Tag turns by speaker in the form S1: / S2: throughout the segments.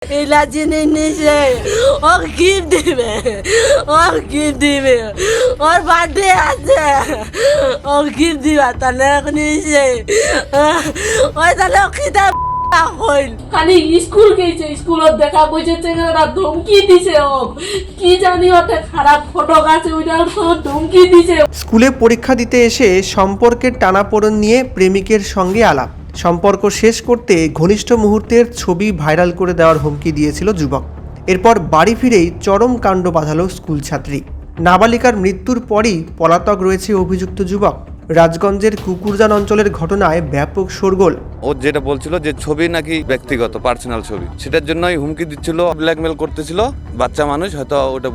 S1: এলা জিনিস নিছে ও গিফট দিবে ওর বার্থডে আছে ও গিফট দিবা তাহলে নিছে ওই তাহলে খিদা কইল
S2: খালি স্কুল গেছে স্কুলত দেখা বুঝেছে ওরা ধমকি দিছে ও কি জানি ওতে খারাপ ফটো আছে ওইটা ধমকি দিছে।
S3: স্কুলে পরীক্ষা দিতে এসে সম্পর্কের টানাপোড়েন নিয়ে প্রেমিকের সঙ্গে আলাপ, সম্পর্ক শেষ করতে ঘনিষ্ঠ মুহূর্তের ছবি ভাইরাল করে দেওয়ার হুমকি দিয়েছিল যুবক। এরপর বাড়ি ফিরেই চরম কাণ্ড বাঁধালো স্কুল ছাত্রী। নাবালিকার মৃত্যুর পরই পলাতক রয়েছে অভিযুক্ত যুবক। রাজগঞ্জের কুকুরজান অঞ্চলের ঘটনায় ব্যাপক শোরগোল।
S4: ও যেটা বলছিল যে ছবি নাকি ব্যক্তিগত পার্সোনাল ছবি, সেটার জন্যই হুমকি দিচ্ছিল, ব্ল্যাকমেল করতেছিল। বাচ্চা মানুষ হয়তো ওটা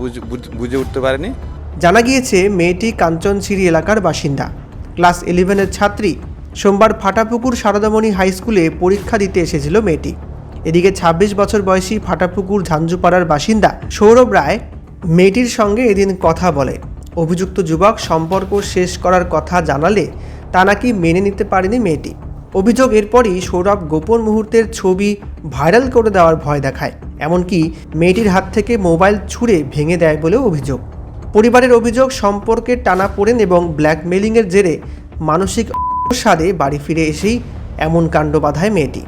S4: বুঝে উঠতে পারেনি।
S3: জানা গিয়েছে মেয়েটি কাঞ্চনছিরি এলাকার বাসিন্দা, ক্লাস 11-এর ছাত্রী। সোমবার ফাটাপুকুর সারদামণি হাই স্কুলে পরীক্ষা দিতে এসেছিল মেয়েটি। এদিকে 26 বছর বয়সী ফাটাপুকুর ঝাঞ্ঝুপাড়ার বাসিন্দা সৌরভ রায় মেয়েটির সঙ্গে এদিন কথা বলে। অভিযুক্ত যুবক সম্পর্ক শেষ করার কথা জানালে তা নাকি মেনে নিতে পারেনি মেয়েটি। অভিযোগ এরপরই সৌরভ গোপন মুহূর্তের ছবি ভাইরাল করে দেওয়ার ভয় দেখায়, এমনকি মেয়েটির হাত থেকে মোবাইল ছুঁড়ে ভেঙে দেয় বলেও অভিযোগ। পরিবারের অভিযোগ, সম্পর্কের টানাপোড়েন এবং ব্ল্যাকমেলিংয়ের জেরে মানসিক অবসাদে বাড়ি ফিরে এসেই এমন কাণ্ড বাঁধায় মেয়েটি।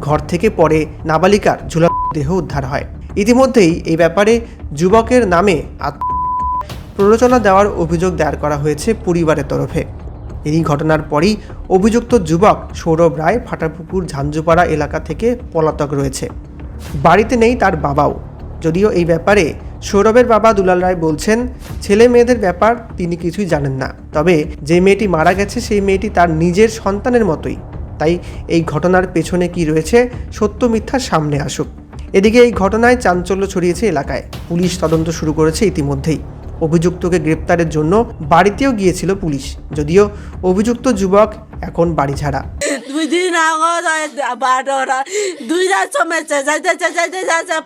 S3: ঘর থেকে পরে নাবালিকার ঝুলন্ত দেহ উদ্ধার হয়। ইতিমধ্যেই এই ব্যাপারে যুবকের নামে প্ররোচনা দেওয়ার অভিযোগ দায়ের করা হয়েছে পরিবারের তরফে। এই ঘটনার পরই অভিযুক্ত যুবক সৌরভ রায় ফাটাপুকুর ঝাঞ্ঝুপাড়া এলাকা থেকে পলাতক রয়েছে। বাড়িতে নেই তার বাবাও। যদিও এই ব্যাপারে সৌরভের বাবা দুলাল রায় বলছেন, ছেলে মেয়েদের ব্যাপার তিনি কিছুই জানেন না। তবে যে মেয়েটি মারা গেছে সেই মেয়েটি তার নিজের সন্তানের মতোই। তাই এই ঘটনার পেছনে কি রয়েছে, সত্য মিথ্যা সামনে আসুক। এদিকে এই ঘটনায় চাঞ্চল্য ছড়িয়েছে এলাকায়। পুলিশ তদন্ত শুরু করেছে ইতিমধ্যেই। অভিযুক্তকে গ্রেপ্তারের জন্য বাড়িতেও গিয়েছিল পুলিশ, যদিও অভিযুক্ত যুবক এখন বাড়ি ছাড়া।
S1: 2 দিন আগত বারোটা 2টার সময় যাইতে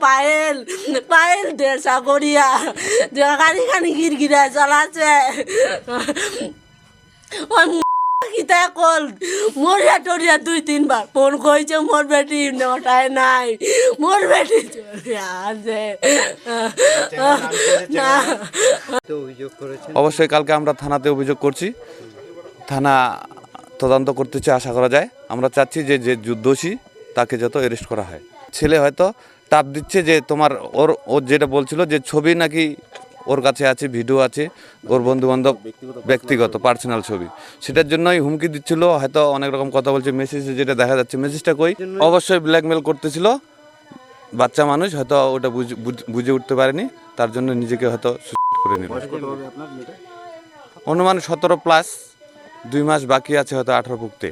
S1: পায়েল দেড়শা করিয়া গাড়ি খানি গিরগিরা চালাচ্ছে ওই কিতা কল মরিয়া টরিয়া 2-3 বার ফোন করেছে, মোর বেটি নটায় নাই, মোর বেটি আছে
S4: অবশ্যই কালকে আমরা থানাতে অভিযোগ করছি, থানা তদন্ত করতেছে, আশা করা যায়। আমরা চাচ্ছি যে দোষী তাকে যত অ্যারেস্ট করা হয়। ছেলে হয়তো টাপ দিচ্ছে যে তোমার ওর যেটা বলছিল যে ছবি নাকি ওর কাছে আছে, ভিডিও আছে, ওর বন্ধুবান্ধব ব্যক্তিগত পার্সোনাল ছবি, সেটার জন্যই হুমকি দিচ্ছিল। হয়তো অনেক রকম কথা বলছে, মেসেজে যেটা দেখা যাচ্ছে, মেসেজটা কই অবশ্যই ব্ল্যাকমেল করতেছিল। বাচ্চা মানুষ হয়তো ওটা বুঝে উঠতে পারেনি, তার জন্য নিজেকে হয়তো সুইসাইড করে নিল। অনুমান 17+, 2 মাস বাকি আছে, হয়তো 18 ভুগতে।